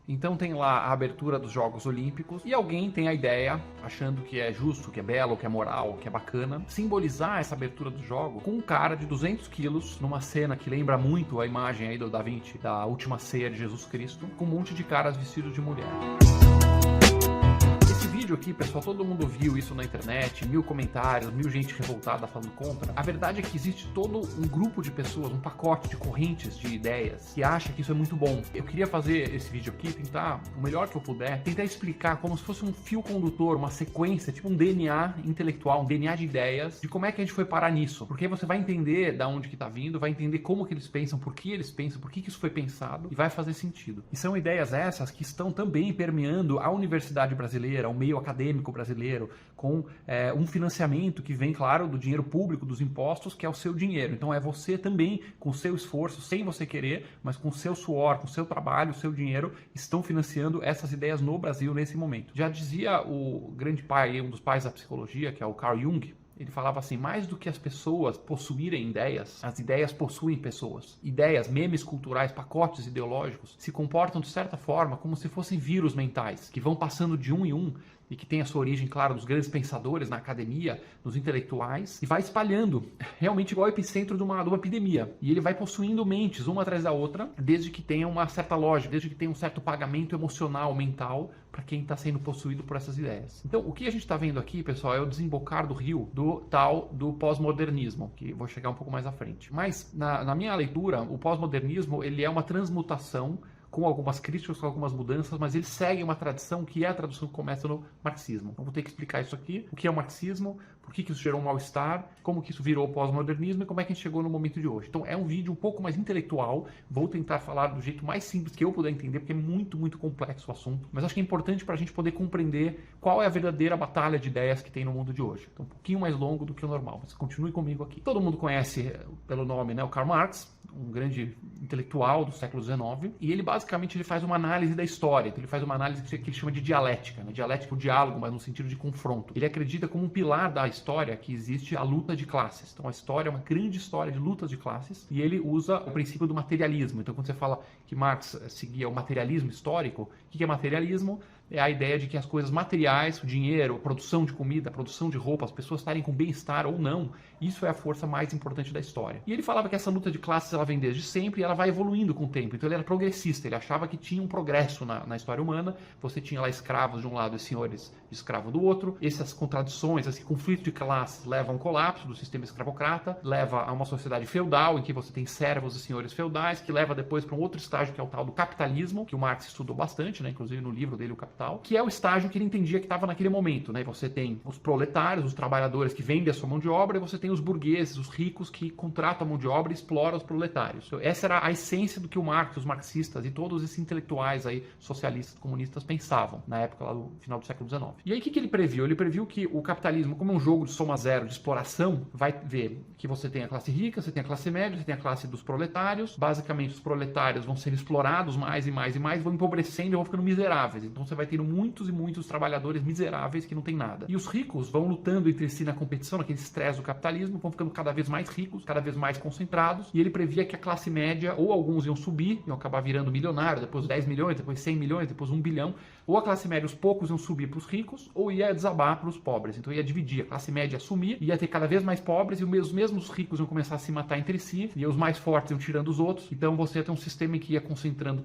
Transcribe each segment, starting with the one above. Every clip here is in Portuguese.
Então tem lá a abertura dos Jogos Olímpicos e alguém tem a ideia, achando que é justo, que é belo, que é moral, que é bacana, simbolizar essa abertura do jogo com um cara de 200 quilos numa cena que lembra muito a imagem aí do Da Vinci, da Última Ceia de Jesus Cristo, com um monte de caras vestidos de mulher. Esse vídeo aqui, pessoal, todo mundo viu isso na internet, 1000 comentários, 1000 gente revoltada falando contra. A verdade é que existe todo um grupo de pessoas, um pacote de correntes de ideias que acha que isso é muito bom. Eu queria fazer esse vídeo aqui, tentar, o melhor que eu puder, tentar explicar como se fosse um fio condutor, uma sequência, tipo um DNA intelectual, um DNA de ideias, de como é que a gente foi parar nisso. Porque aí você vai entender da onde que tá vindo, vai entender como que eles pensam, por que isso foi pensado, e vai fazer sentido. E são ideias essas que estão também permeando a universidade brasileira, o meio acadêmico brasileiro, com um financiamento que vem, claro, do dinheiro público, dos impostos, que é o seu dinheiro. Então é você também, com o seu esforço, sem você querer, mas com o seu suor, com o seu trabalho, o seu dinheiro, estão financiando essas ideias no Brasil nesse momento. Já dizia o grande pai, um dos pais da psicologia, que é o Carl Jung, ele falava assim, mais do que as pessoas possuírem ideias, as ideias possuem pessoas. Ideias, memes culturais, pacotes ideológicos, se comportam de certa forma como se fossem vírus mentais, que vão passando de um em um, e que tem a sua origem, claro, nos grandes pensadores, na academia, nos intelectuais, e vai espalhando, realmente igual ao epicentro de uma epidemia. E ele vai possuindo mentes, uma atrás da outra, desde que tenha uma certa lógica, desde que tenha um certo pagamento emocional, mental, para quem está sendo possuído por essas ideias. Então, o que a gente está vendo aqui, pessoal, é o desembocar do rio do pós-modernismo, que vou chegar um pouco mais à frente. Mas, na minha leitura, o pós-modernismo, ele é uma transmutação com algumas críticas, com algumas mudanças, mas ele segue uma tradição que é a tradição que começa no marxismo. Então vou ter que explicar isso aqui, o que é o marxismo, por que isso gerou um mal-estar, como que isso virou o pós-modernismo e como é que a gente chegou no momento de hoje. Então é um vídeo um pouco mais intelectual, vou tentar falar do jeito mais simples que eu puder entender, porque é muito, muito complexo o assunto, mas acho que é importante para a gente poder compreender qual é a verdadeira batalha de ideias que tem no mundo de hoje. Então um pouquinho mais longo do que o normal, mas continue comigo aqui. Todo mundo conhece pelo nome, né, o Karl Marx, um grande intelectual do século XIX, e ele basicamente ele faz uma análise da história, então ele faz uma análise que ele chama de dialética, né? Dialética é o diálogo, mas no sentido de confronto. Ele acredita como um pilar da história que existe a luta de classes. Então a história é uma grande história de lutas de classes, e ele usa o princípio do materialismo. Então quando você fala que Marx seguia o materialismo histórico, o que é materialismo? É a ideia de que as coisas materiais, o dinheiro, a produção de comida, a produção de roupa, as pessoas estarem com bem-estar ou não, isso é a força mais importante da história. E ele falava que essa luta de classes ela vem desde sempre e ela vai evoluindo com o tempo. Então ele era progressista, ele achava que tinha um progresso na história humana. Você tinha lá escravos de um lado e senhores de escravo do outro. Essas contradições, esse conflito de classes leva a um colapso do sistema escravocrata, leva a uma sociedade feudal em que você tem servos e senhores feudais, que leva depois para um outro estágio que é o tal do capitalismo, que o Marx estudou bastante, né? Inclusive no livro dele, o Capital, que é o estágio que ele entendia que estava naquele momento, né? Você tem os proletários, os trabalhadores que vendem a sua mão de obra, e você tem os burgueses, os ricos que contratam a mão de obra e exploram os proletários. Então, essa era a essência do que o Marx, os marxistas e todos esses intelectuais aí, socialistas, comunistas, pensavam na época lá do final do século XIX. E aí o que ele previu? Ele previu que o capitalismo, como é um jogo de soma zero, de exploração, vai ver que você tem a classe rica, você tem a classe média, você tem a classe dos proletários. Basicamente, os proletários vão sendo explorados mais e mais e mais, vão empobrecendo e vão ficando miseráveis. Então você vai tendo muitos e muitos trabalhadores miseráveis que não tem nada. E os ricos vão lutando entre si na competição, naquele estresse do capitalismo, vão ficando cada vez mais ricos, cada vez mais concentrados, e ele previa que a classe média, ou alguns iam subir, iam acabar virando milionários, depois 10 milhões, depois 100 milhões, depois 1 bilhão, ou a classe média, os poucos iam subir para os ricos, ou ia desabar para os pobres. Então ia dividir, a classe média ia sumir, ia ter cada vez mais pobres, e os mesmos ricos iam começar a se matar entre si, e os mais fortes iam tirando os outros. Então você ia ter um sistema em que ia concentrando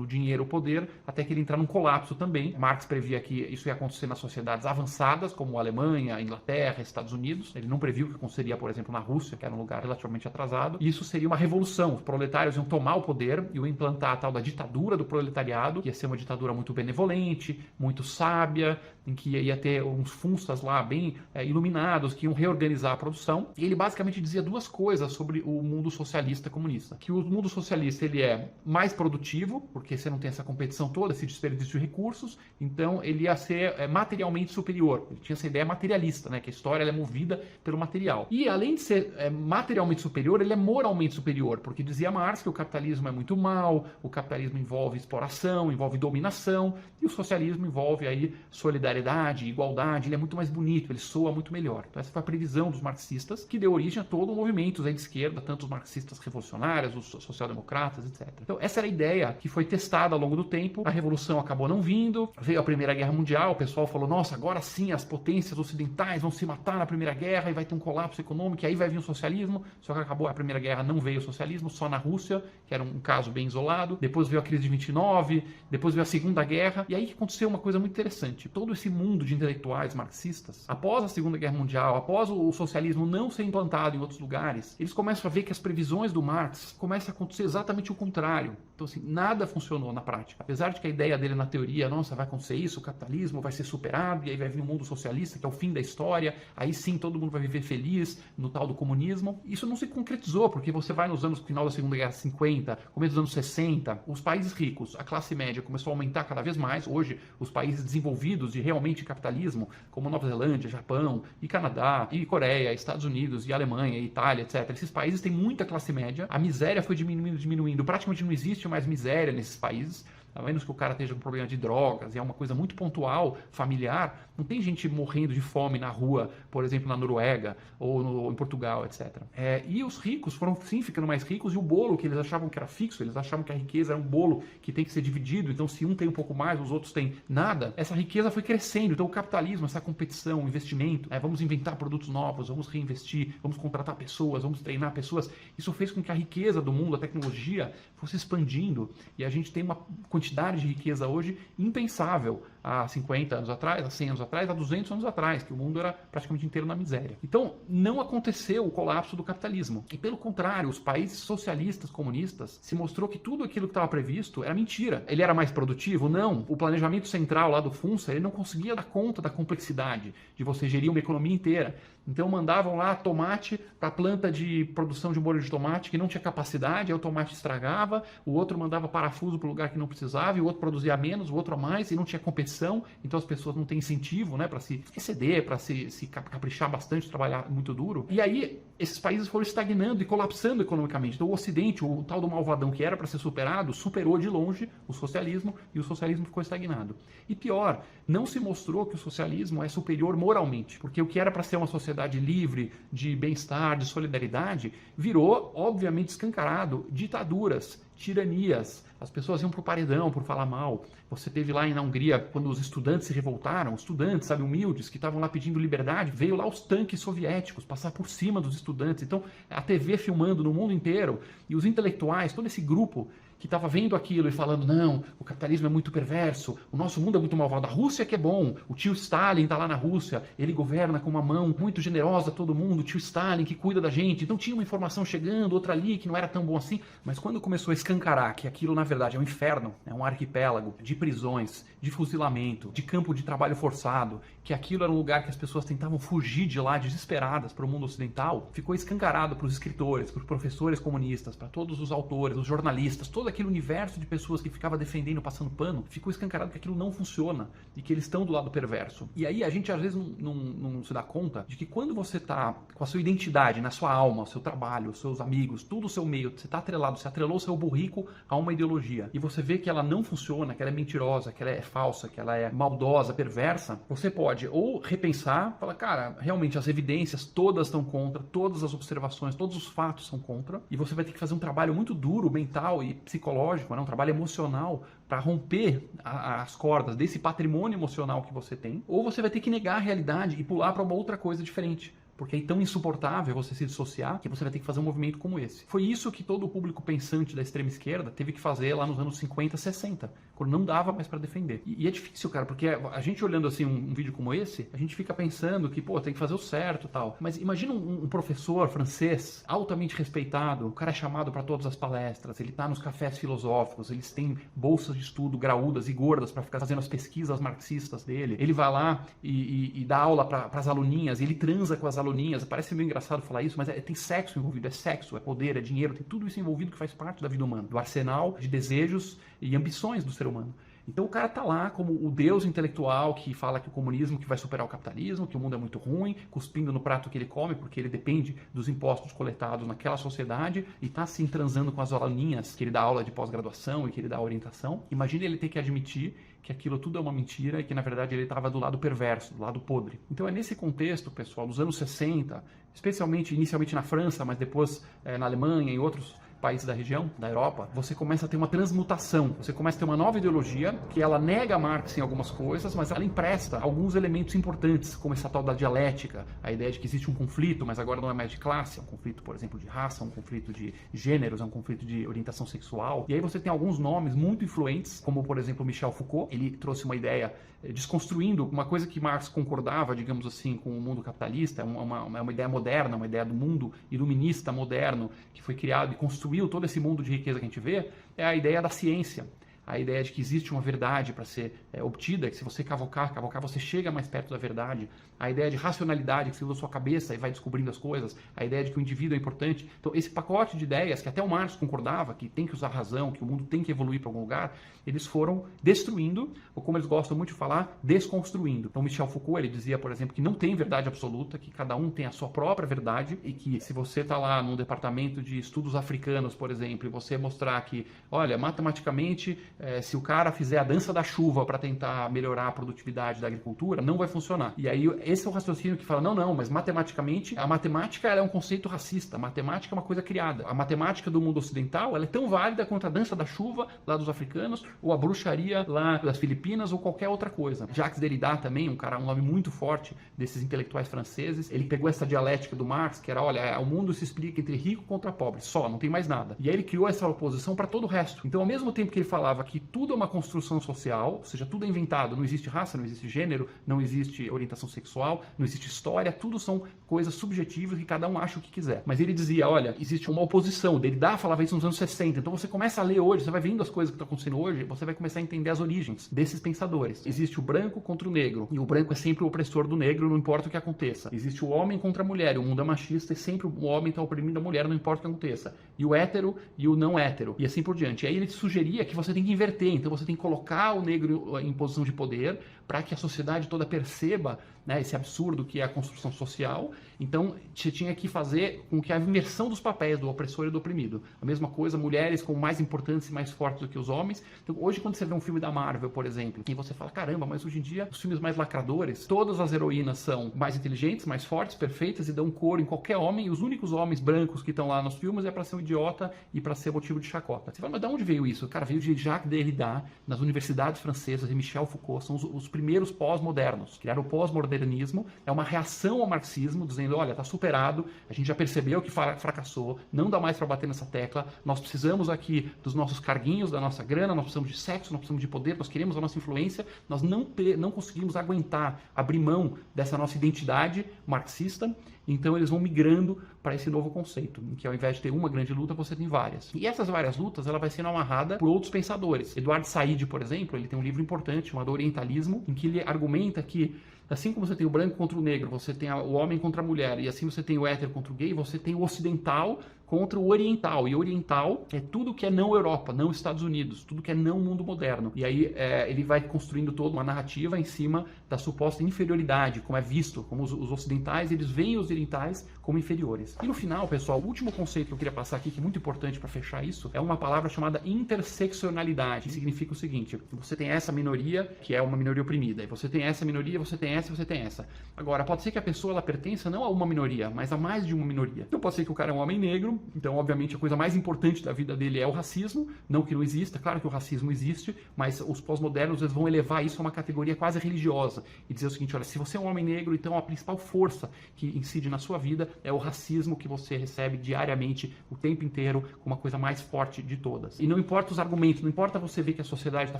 o dinheiro, o poder, até que ele entrar num colapso também. Marx previa que isso ia acontecer nas sociedades avançadas, como a Alemanha, a Inglaterra, Estados Unidos. Ele não previu que aconteceria, por exemplo, na Rússia, que era um lugar relativamente atrasado. E isso seria uma revolução. Os proletários iam tomar o poder e iam implantar a tal da ditadura do proletariado, que ia ser uma ditadura muito benevolente, muito sábia, em que ia ter uns funstas lá bem iluminados, que iam reorganizar a produção. E ele basicamente dizia duas coisas sobre o mundo socialista comunista. Que o mundo socialista ele é mais produtivo, porque você não tem essa competição toda, esse desperdício de recursos, então ele ia ser materialmente superior. Ele tinha essa ideia materialista, né? Que a história ela é movida pelo material. E além de ser materialmente superior, ele é moralmente moralmente superior, porque dizia Marx que o capitalismo é muito mal, o capitalismo envolve exploração, envolve dominação, e o socialismo envolve aí solidariedade, igualdade, ele é muito mais bonito, ele soa muito melhor. Então essa foi a previsão dos marxistas, que deu origem a todo o movimento de esquerda, tanto os marxistas revolucionários, os social-democratas, etc. Então essa era a ideia que foi testada ao longo do tempo, a revolução acabou não vindo, veio a Primeira Guerra Mundial, o pessoal falou, nossa, agora sim as potências ocidentais vão se matar na Primeira Guerra e vai ter um colapso econômico, e aí vai vir o socialismo, só que acabou a Primeira Guerra, não veio o socialismo, só na Rússia, que era um caso bem isolado, depois veio a crise de 29, depois veio a Segunda Guerra, e aí que aconteceu uma coisa muito interessante, todo esse mundo de intelectuais marxistas, após a Segunda Guerra Mundial, após o socialismo não ser implantado em outros lugares, eles começam a ver que as previsões do Marx começam a acontecer exatamente o contrário. Então assim, nada funcionou na prática. Apesar de que a ideia dele na teoria, nossa, vai acontecer isso, o capitalismo vai ser superado, e aí vai vir um mundo socialista, que é o fim da história, aí sim todo mundo vai viver feliz no tal do comunismo. Isso não se concretizou, porque você vai nos anos final da Segunda Guerra 50, começo dos anos 60, os países ricos, a classe média começou a aumentar cada vez mais. Hoje, os países desenvolvidos de realmente capitalismo, como Nova Zelândia, Japão, e Canadá, e Coreia, Estados Unidos, e Alemanha, e Itália, etc. Esses países têm muita classe média, a miséria foi diminuindo, praticamente não existe mais miséria nesses países, a menos que o cara esteja com problema de drogas, e é uma coisa muito pontual, familiar, não tem gente morrendo de fome na rua, por exemplo, na Noruega, ou em Portugal, etc. E os ricos foram sim ficando mais ricos, e o bolo que eles achavam que era fixo, eles achavam que a riqueza era um bolo que tem que ser dividido, então se um tem um pouco mais, os outros têm nada, essa riqueza foi crescendo. Então o capitalismo, essa competição, o investimento, vamos inventar produtos novos, vamos reinvestir, vamos contratar pessoas, vamos treinar pessoas, isso fez com que a riqueza do mundo, a tecnologia, fosse expandindo, e a gente tem uma quantidade de riqueza hoje impensável há 50 anos atrás, há 100 anos atrás, há 200 anos atrás, que o mundo era praticamente inteiro na miséria. Então, não aconteceu o colapso do capitalismo. E pelo contrário, os países socialistas, comunistas, se mostrou que tudo aquilo que estava previsto era mentira. Ele era mais produtivo? Não. O planejamento central lá do FUNSA, ele não conseguia dar conta da complexidade de você gerir uma economia inteira. Então mandavam lá tomate para a planta de produção de molho de tomate que não tinha capacidade, aí o tomate estragava, o outro mandava parafuso para o lugar que não precisava, e o outro produzia menos, o outro a mais, e não tinha competição, então as pessoas não têm incentivo, né, para se exceder, para se caprichar bastante, trabalhar muito duro. E aí esses países foram estagnando e colapsando economicamente. Então o Ocidente, o tal do malvadão que era para ser superado, superou de longe o socialismo, e o socialismo ficou estagnado. E pior, não se mostrou que o socialismo é superior moralmente, porque o que era para ser uma sociedade livre, de bem-estar, de solidariedade, virou, obviamente, escancarado, ditaduras, tiranias. As pessoas iam pro paredão por falar mal. Você teve lá na Hungria, quando os estudantes se revoltaram, estudantes, sabe, humildes, que estavam lá pedindo liberdade, veio lá os tanques soviéticos passar por cima dos estudantes. Então, a TV filmando no mundo inteiro, e os intelectuais, todo esse grupo que estava vendo aquilo e falando, não, o capitalismo é muito perverso, o nosso mundo é muito malvado, a Rússia que é bom, o tio Stalin está lá na Rússia, ele governa com uma mão muito generosa a todo mundo, o tio Stalin que cuida da gente. Então tinha uma informação chegando, outra ali que não era tão bom assim, mas quando começou a escancarar que aquilo na verdade é um inferno, é um arquipélago de prisões, de fuzilamento, de campo de trabalho forçado, que aquilo era um lugar que as pessoas tentavam fugir de lá desesperadas para o mundo ocidental, ficou escancarado para os escritores, para os professores comunistas, para todos os autores, os jornalistas, todo aquele universo de pessoas que ficava defendendo, passando pano, ficou escancarado que aquilo não funciona e que eles estão do lado perverso. E aí a gente às vezes não se dá conta de que quando você está com a sua identidade, na sua alma, o seu trabalho, os seus amigos, tudo o seu meio, você está atrelado, você atrelou o seu burrico a uma ideologia e você vê que ela não funciona, que ela é mentirosa, que ela é falsa, que ela é maldosa, perversa, você pode ou repensar, falar, cara, realmente as evidências todas estão contra, todas as observações, todos os fatos são contra, e você vai ter que fazer um trabalho muito duro, mental e psicológico, né? Um trabalho emocional para romper as cordas desse patrimônio emocional que você tem, ou você vai ter que negar a realidade e pular para uma outra coisa diferente. Porque é tão insuportável você se dissociar que você vai ter que fazer um movimento como esse. Foi isso que todo o público pensante da extrema esquerda teve que fazer lá nos anos 50, 60, quando não dava mais para defender. E é difícil, cara, porque a gente olhando assim um vídeo como esse, a gente fica pensando que, pô, tem que fazer o certo e tal. Mas imagina um professor francês, altamente respeitado, o cara é chamado para todas as palestras, ele tá nos cafés filosóficos, eles têm bolsas de estudo graúdas e gordas para ficar fazendo as pesquisas marxistas dele. Ele vai lá e dá aula para as aluninhas, e ele transa com as aluninhas. Parece meio engraçado falar isso, mas tem sexo envolvido, é sexo, é poder, é dinheiro, tem tudo isso envolvido que faz parte da vida humana, do arsenal de desejos e ambições do ser humano. Então o cara tá lá como o deus intelectual que fala que o comunismo que vai superar o capitalismo, que o mundo é muito ruim, cuspindo no prato que ele come, porque ele depende dos impostos coletados naquela sociedade e tá assim transando com as aluninhas que ele dá aula de pós-graduação e que ele dá orientação. Imagina ele ter que admitir que aquilo tudo é uma mentira e que na verdade ele estava do lado perverso, do lado podre. Então é nesse contexto, pessoal, dos anos 60, especialmente inicialmente na França, mas depois na Alemanha e outros países da região, da Europa, você começa a ter uma transmutação, você começa a ter uma nova ideologia que ela nega Marx em algumas coisas, mas ela empresta alguns elementos importantes, como essa tal da dialética, a ideia de que existe um conflito, mas agora não é mais de classe, é um conflito, por exemplo, de raça, um conflito de gêneros, é um conflito de orientação sexual. E aí você tem alguns nomes muito influentes, como por exemplo Michel Foucault, ele trouxe uma ideia desconstruindo uma coisa que Marx concordava, digamos assim, com o mundo capitalista, é uma ideia moderna, uma ideia do mundo iluminista moderno, que foi criado e construiu todo esse mundo de riqueza que a gente vê, é a ideia da ciência. A ideia de que existe uma verdade para ser obtida, que se você cavocar, você chega mais perto da verdade. A ideia de racionalidade, que você usa a sua cabeça e vai descobrindo as coisas. A ideia de que o indivíduo é importante. Então, esse pacote de ideias, que até o Marx concordava, que tem que usar razão, que o mundo tem que evoluir para algum lugar, eles foram destruindo, ou como eles gostam muito de falar, desconstruindo. Então, Michel Foucault, ele dizia, por exemplo, que não tem verdade absoluta, que cada um tem a sua própria verdade, e que se você está lá num departamento de estudos africanos, por exemplo, e você mostrar que, olha, matematicamente, se o cara fizer a dança da chuva para tentar melhorar a produtividade da agricultura, não vai funcionar. E aí esse é o raciocínio que fala, não, mas matematicamente, a matemática ela é um conceito racista, a matemática é uma coisa criada. A matemática do mundo ocidental ela é tão válida quanto a dança da chuva lá dos africanos, ou a bruxaria lá das Filipinas, ou qualquer outra coisa. Jacques Derrida também, um nome muito forte desses intelectuais franceses, ele pegou essa dialética do Marx, que era, olha, o mundo se explica entre rico contra pobre, só, não tem mais nada. E aí ele criou essa oposição para todo o resto. Então, ao mesmo tempo que ele falava que tudo é uma construção social, ou seja, tudo é inventado, não existe raça, não existe gênero, não existe orientação sexual, não existe história, tudo são coisas subjetivas que cada um acha o que quiser. Mas ele dizia, olha, existe uma oposição, Derrida falava isso nos anos 60, então você começa a ler hoje, você vai vendo as coisas que estão acontecendo hoje, você vai começar a entender as origens desses pensadores. Existe o branco contra o negro, e o branco é sempre o opressor do negro, não importa o que aconteça. Existe o homem contra a mulher, e o mundo é machista, e sempre o homem está oprimindo a mulher, não importa o que aconteça. E o hétero e o não hétero, e assim por diante. E aí ele sugeria que você tem que inverter, então você tem que colocar o negro em posição de poder para que a sociedade toda perceba, né, esse absurdo que é a construção social. Então você tinha que fazer com que a inversão dos papéis do opressor e do oprimido. A mesma coisa, mulheres como mais importantes e mais fortes do que os homens. Então hoje quando você vê um filme da Marvel, por exemplo, e você fala, caramba, mas hoje em dia os filmes mais lacradores, todas as heroínas são mais inteligentes, mais fortes, perfeitas e dão cor em qualquer homem, e os únicos homens brancos que estão lá nos filmes é para ser um idiota e para ser motivo de chacota. Você fala, mas de onde veio isso? Cara, veio de Jacques Derrida, nas universidades francesas, e Michel Foucault, são os primeiros pós-modernos. Criaram o pós-modernismo, é uma reação ao marxismo, dizendo, olha, está superado, a gente já percebeu que fracassou, não dá mais para bater nessa tecla, nós precisamos aqui dos nossos carguinhos, da nossa grana, nós precisamos de sexo, nós precisamos de poder, nós queremos a nossa influência, nós não conseguimos aguentar, abrir mão dessa nossa identidade marxista, então eles vão migrando para esse novo conceito, em que ao invés de ter uma grande luta, você tem várias. E essas várias lutas, ela vai sendo amarrada por outros pensadores. Eduardo Said, por exemplo, ele tem um livro importante chamado Orientalismo, em que ele argumenta que assim como você tem o branco contra o negro, você tem o homem contra a mulher, e assim você tem o hétero contra o gay, você tem o ocidental contra o oriental. E oriental é tudo que é não Europa, não Estados Unidos, tudo que é não mundo moderno. E aí ele vai construindo toda uma narrativa em cima da suposta inferioridade, como é visto, como os ocidentais, eles veem os orientais como inferiores. E no final, pessoal, o último conceito que eu queria passar aqui, que é muito importante para fechar isso, é uma palavra chamada interseccionalidade, que significa o seguinte: você tem essa minoria, que é uma minoria oprimida, e você tem essa minoria, você tem essa e você tem essa. Agora, pode ser que a pessoa ela pertença não a uma minoria, mas a mais de uma minoria. Então pode ser que o cara é um homem negro, então obviamente a coisa mais importante da vida dele é o racismo, não que não exista, claro que o racismo existe, mas os pós-modernos eles vão elevar isso a uma categoria quase religiosa e dizer o seguinte: olha, se você é um homem negro, então a principal força que incide na sua vida é o racismo que você recebe diariamente, o tempo inteiro, como uma coisa mais forte de todas. E não importa os argumentos, não importa você ver que a sociedade está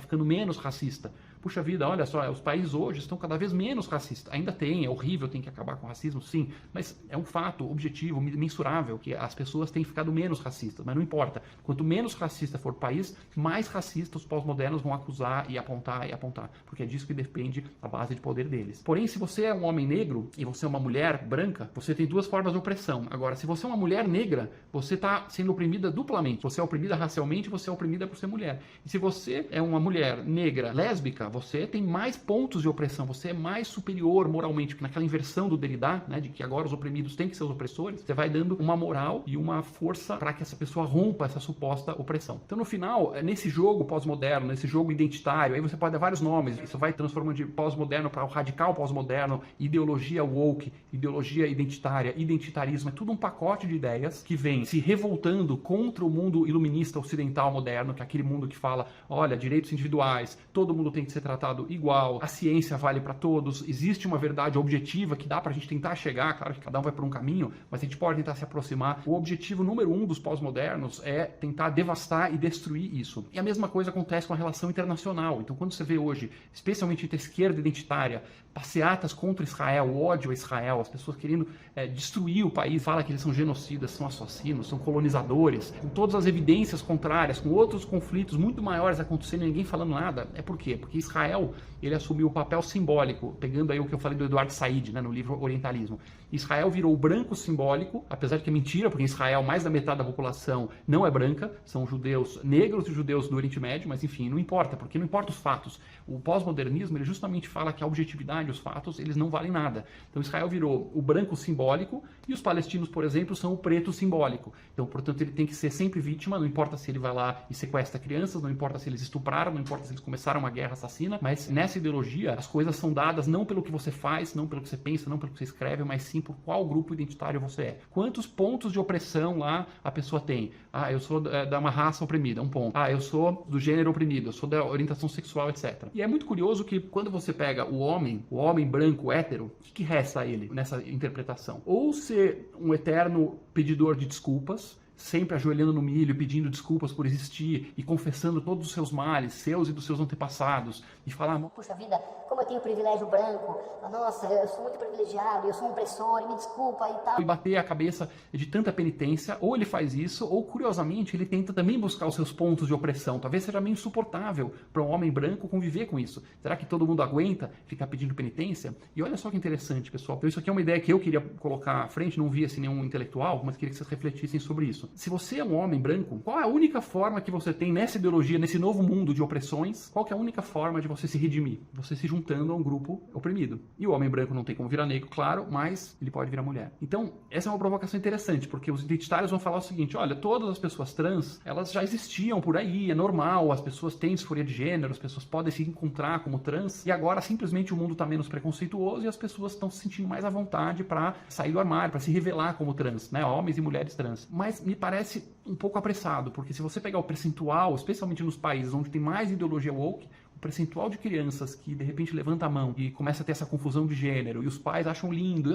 ficando menos racista. Puxa vida, olha só, os países hoje estão cada vez menos racistas. Ainda tem, é horrível, tem que acabar com o racismo, sim, mas é um fato objetivo, mensurável, que as pessoas pessoas têm ficado menos racistas, mas não importa. Quanto menos racista for o país, mais racistas os pós-modernos vão acusar e apontar, porque é disso que depende a base de poder deles. Porém, se você é um homem negro e você é uma mulher branca, você tem duas formas de opressão. Agora, se você é uma mulher negra, você está sendo oprimida duplamente. Você é oprimida racialmente, você é oprimida por ser mulher. E se você é uma mulher negra, lésbica, você tem mais pontos de opressão, você é mais superior moralmente, porque naquela inversão do Derrida, né, de que agora os oprimidos têm que ser os opressores, você vai dando uma moral e uma força para que essa pessoa rompa essa suposta opressão. Então, no final, nesse jogo pós-moderno, nesse jogo identitário, aí você pode dar vários nomes, isso vai transformando de pós-moderno para o radical pós-moderno, ideologia woke, ideologia identitária, identitarismo, é tudo um pacote de ideias que vem se revoltando contra o mundo iluminista ocidental moderno, que é aquele mundo que fala, olha, direitos individuais, todo mundo tem que ser tratado igual, a ciência vale para todos, existe uma verdade objetiva que dá para a gente tentar chegar, claro que cada um vai por um caminho, mas a gente pode tentar se aproximar. O objetivo número 1 dos pós-modernos é tentar devastar e destruir isso. E a mesma coisa acontece com a relação internacional. Então, quando você vê hoje, especialmente entre a esquerda identitária, passeatas contra Israel, o ódio a Israel, as pessoas querendo destruir o país, fala que eles são genocidas, são assassinos, são colonizadores, com todas as evidências contrárias, com outros conflitos muito maiores acontecendo e ninguém falando nada. É por quê? Porque Israel, ele assumiu o papel simbólico, pegando aí o que eu falei do Eduardo Said, né, no livro Orientalismo. Israel virou o branco simbólico, apesar de que é mentira, porque em Israel mais da metade da população não é branca, são judeus negros e judeus do Oriente Médio, mas enfim, não importa, porque não importa os fatos. O pós-modernismo, ele justamente fala que a objetividade, os fatos, eles não valem nada. Então Israel virou o branco simbólico e os palestinos, por exemplo, são o preto simbólico. Então, portanto, ele tem que ser sempre vítima, não importa se ele vai lá e sequestra crianças, não importa se eles estupraram, não importa se eles começaram uma guerra assassina, mas nessa ideologia as coisas são dadas não pelo que você faz, não pelo que você pensa, não pelo que você escreve, mas sim por qual grupo identitário você é. Quantos pontos de opressão lá a pessoa tem? Ah, eu sou da uma raça oprimida, um ponto. Ah, eu sou do gênero oprimido, eu sou da orientação sexual, etc. E é muito curioso que quando você pega o homem branco, hétero, o que resta a ele nessa interpretação? Ou ser um eterno pedidor de desculpas, sempre ajoelhando no milho, pedindo desculpas por existir e confessando todos os seus males, seus e dos seus antepassados, e falar, puxa vida, como eu tenho privilégio branco, nossa, eu sou muito privilegiado, eu sou um opressor, me desculpa e tal. E bater a cabeça de tanta penitência, ou ele faz isso, ou curiosamente ele tenta também buscar os seus pontos de opressão. Talvez seja meio insuportável para um homem branco conviver com isso. Será que todo mundo aguenta ficar pedindo penitência? E olha só que interessante, pessoal. Então isso aqui é uma ideia que eu queria colocar à frente, não vi assim nenhum intelectual, mas queria que vocês refletissem sobre isso. Se você é um homem branco, qual é a única forma que você tem nessa ideologia, nesse novo mundo de opressões, qual que é a única forma de você se redimir? Você se juntando a um grupo oprimido. E o homem branco não tem como virar negro, claro, mas ele pode virar mulher. Então, essa é uma provocação interessante, porque os identitários vão falar o seguinte, olha, todas as pessoas trans, elas já existiam por aí, é normal, as pessoas têm disforia de gênero, as pessoas podem se encontrar como trans, e agora simplesmente o mundo está menos preconceituoso e as pessoas estão se sentindo mais à vontade para sair do armário, para se revelar como trans, né, homens e mulheres trans. Mas me parece um pouco apressado, porque se você pegar o percentual, especialmente nos países onde tem mais ideologia woke, o percentual de crianças que de repente levanta a mão e começa a ter essa confusão de gênero e os pais acham lindo,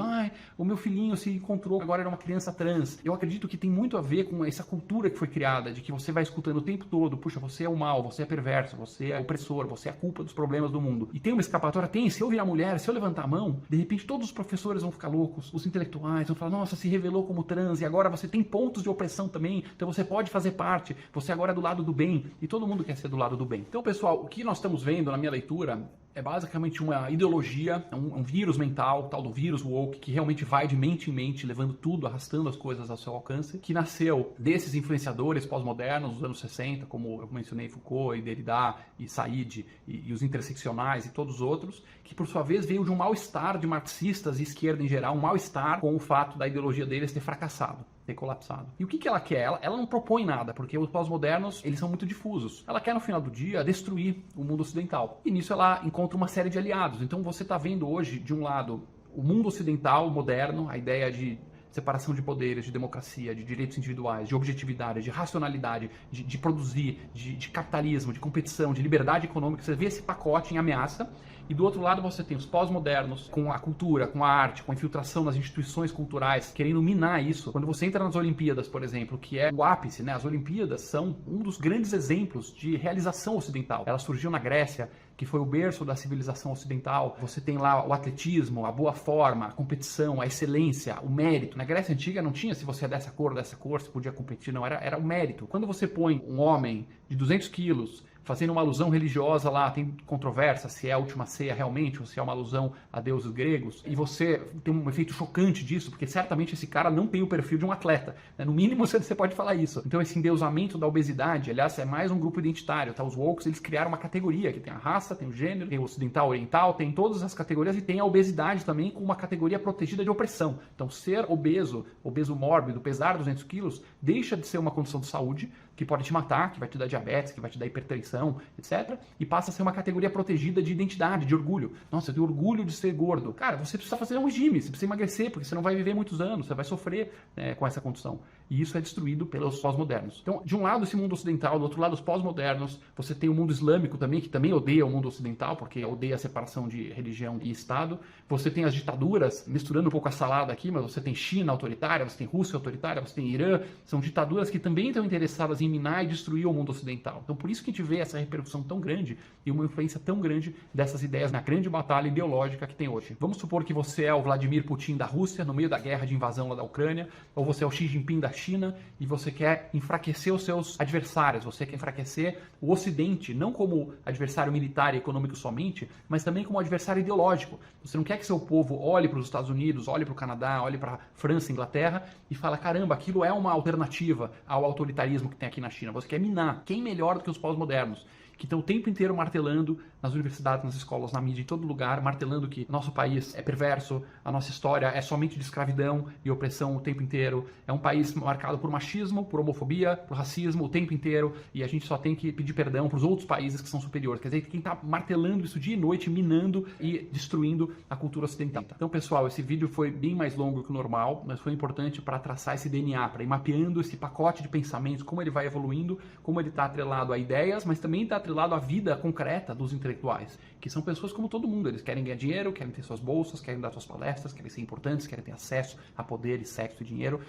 o meu filhinho se encontrou, agora era uma criança trans. Eu acredito que tem muito a ver com essa cultura que foi criada, de que você vai escutando o tempo todo, puxa, você é o mal, você é perverso, você é opressor, você é a culpa dos problemas do mundo. E tem uma escapatória, se eu virar mulher, se eu levantar a mão, de repente todos os professores vão ficar loucos, os intelectuais vão falar, nossa, se revelou como trans e agora você tem pontos de opressão também, então você pode fazer parte, você agora é do lado do bem e todo mundo quer ser do lado do bem. Então, pessoal, o que nós estamos vendo na minha leitura é basicamente uma ideologia, um vírus mental, tal do vírus woke, que realmente vai de mente em mente, levando tudo, arrastando as coisas ao seu alcance, que nasceu desses influenciadores pós-modernos dos anos 60, como eu mencionei Foucault e Derrida e Said e os interseccionais e todos os outros, que por sua vez veio de um mal-estar de marxistas e esquerda em geral, um mal-estar com o fato da ideologia deles ter fracassado, ter colapsado. E o que ela quer? Ela não propõe nada, porque os pós-modernos, eles são muito difusos. Ela quer, no final do dia, destruir o mundo ocidental. E nisso ela encontra uma série de aliados. Então você está vendo hoje, de um lado, o mundo ocidental moderno, a ideia de separação de poderes, de democracia, de direitos individuais, de objetividade, de racionalidade, de produzir, de capitalismo, de competição, de liberdade econômica. Você vê esse pacote em ameaça. E do outro lado você tem os pós-modernos com a cultura, com a arte, com a infiltração nas instituições culturais, querendo minar isso. Quando você entra nas Olimpíadas, por exemplo, que é o ápice, né? As Olimpíadas são um dos grandes exemplos de realização ocidental. Elas surgiram na Grécia, que foi o berço da civilização ocidental. Você tem lá o atletismo, a boa forma, a competição, a excelência, o mérito. Na Grécia Antiga não tinha se você é dessa cor, se podia competir, não. Era o mérito. Quando você põe um homem de 200 quilos fazendo uma alusão religiosa lá, tem controvérsia se é a última ceia realmente ou se é uma alusão a deuses gregos, e você tem um efeito chocante disso, porque certamente esse cara não tem o perfil de um atleta, né? No mínimo você pode falar isso. Então esse endeusamento da obesidade, aliás, é mais um grupo identitário, tá? Os woke, eles criaram uma categoria, que tem a raça, tem o gênero, tem o ocidental, oriental, tem todas as categorias, e tem a obesidade também como uma categoria protegida de opressão. Então ser obeso mórbido, pesar 200 quilos, deixa de ser uma condição de saúde, que pode te matar, que vai te dar diabetes, que vai te dar hipertensão, etc. E passa a ser uma categoria protegida de identidade, de orgulho. Nossa, eu tenho orgulho de ser gordo. Cara, você precisa fazer um regime, você precisa emagrecer, porque você não vai viver muitos anos, você vai sofrer com essa condição. E isso é destruído pelos pós-modernos. Então, de um lado esse mundo ocidental, do outro lado os pós-modernos, você tem o mundo islâmico também, que também odeia o mundo ocidental, porque odeia a separação de religião e Estado. Você tem as ditaduras, misturando um pouco a salada aqui, mas você tem China autoritária, você tem Rússia autoritária, você tem Irã, são ditaduras que também estão interessadas em minar e destruir o mundo ocidental. Então, por isso que a gente vê essa repercussão tão grande e uma influência tão grande dessas ideias na grande batalha ideológica que tem hoje. Vamos supor que você é o Vladimir Putin da Rússia, no meio da guerra de invasão lá da Ucrânia, ou você é o Xi Jinping da China e você quer enfraquecer os seus adversários, você quer enfraquecer o Ocidente, não como adversário militar e econômico somente, mas também como adversário ideológico. Você não quer que seu povo olhe para os Estados Unidos, olhe para o Canadá, olhe para a França, Inglaterra e fala, caramba, aquilo é uma alternativa ao autoritarismo que tem aqui na China. Você quer minar. Quem melhor do que os pós-modernos? Que estão o tempo inteiro martelando nas universidades, nas escolas, na mídia, em todo lugar, martelando que nosso país é perverso, a nossa história é somente de escravidão e opressão o tempo inteiro, é um país marcado por machismo, por homofobia, por racismo o tempo inteiro, e a gente só tem que pedir perdão para os outros países que são superiores. Quer dizer, quem está martelando isso dia e noite, minando e destruindo a cultura ocidental. Então, pessoal, esse vídeo foi bem mais longo que o normal, mas foi importante para traçar esse DNA, para ir mapeando esse pacote de pensamentos, como ele vai evoluindo, como ele está atrelado a ideias, mas também está atrelado à vida concreta dos intelectuais, que são pessoas como todo mundo. Eles querem ganhar dinheiro, querem ter suas bolsas, querem dar suas palestras, querem ser importantes, querem ter acesso a poder e sexo e dinheiro,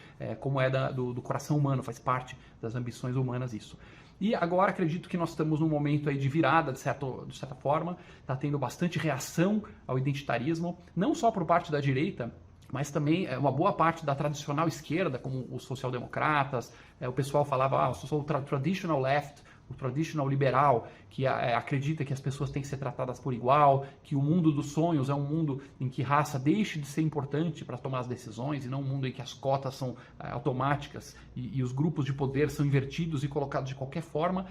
como é do coração humano, faz parte das ambições humanas isso. E agora acredito que nós estamos num momento aí de virada, de certa forma, está tendo bastante reação ao identitarismo, não só por parte da direita, mas também uma boa parte da tradicional esquerda, como os social-democratas. O pessoal falava, eu sou o traditional left, o traditional liberal, que acredita que as pessoas têm que ser tratadas por igual, que o mundo dos sonhos é um mundo em que raça deixe de ser importante para tomar as decisões, e não um mundo em que as cotas são automáticas e os grupos de poder são invertidos e colocados de qualquer forma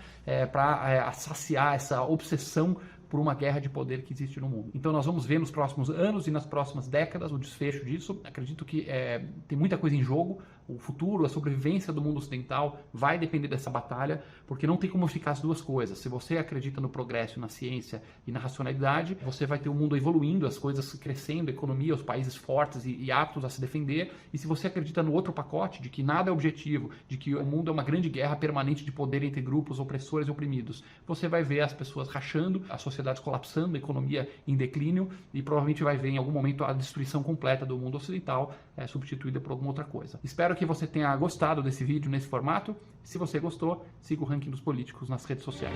para saciar essa obsessão por uma guerra de poder que existe no mundo. Então nós vamos ver nos próximos anos e nas próximas décadas o desfecho disso. Acredito que tem muita coisa em jogo. O futuro, a sobrevivência do mundo ocidental vai depender dessa batalha, porque não tem como ficar as duas coisas. Se você acredita no progresso, na ciência e na racionalidade, você vai ter o mundo evoluindo, as coisas crescendo, a economia, os países fortes e aptos a se defender. E se você acredita no outro pacote, de que nada é objetivo, de que o mundo é uma grande guerra permanente de poder entre grupos opressores e oprimidos, você vai ver as pessoas rachando, as sociedades colapsando, a economia em declínio, e provavelmente vai ver em algum momento a destruição completa do mundo ocidental, substituída por alguma outra coisa. Espero que você tenha gostado desse vídeo nesse formato. Se você gostou, siga o Ranking dos Políticos nas redes sociais.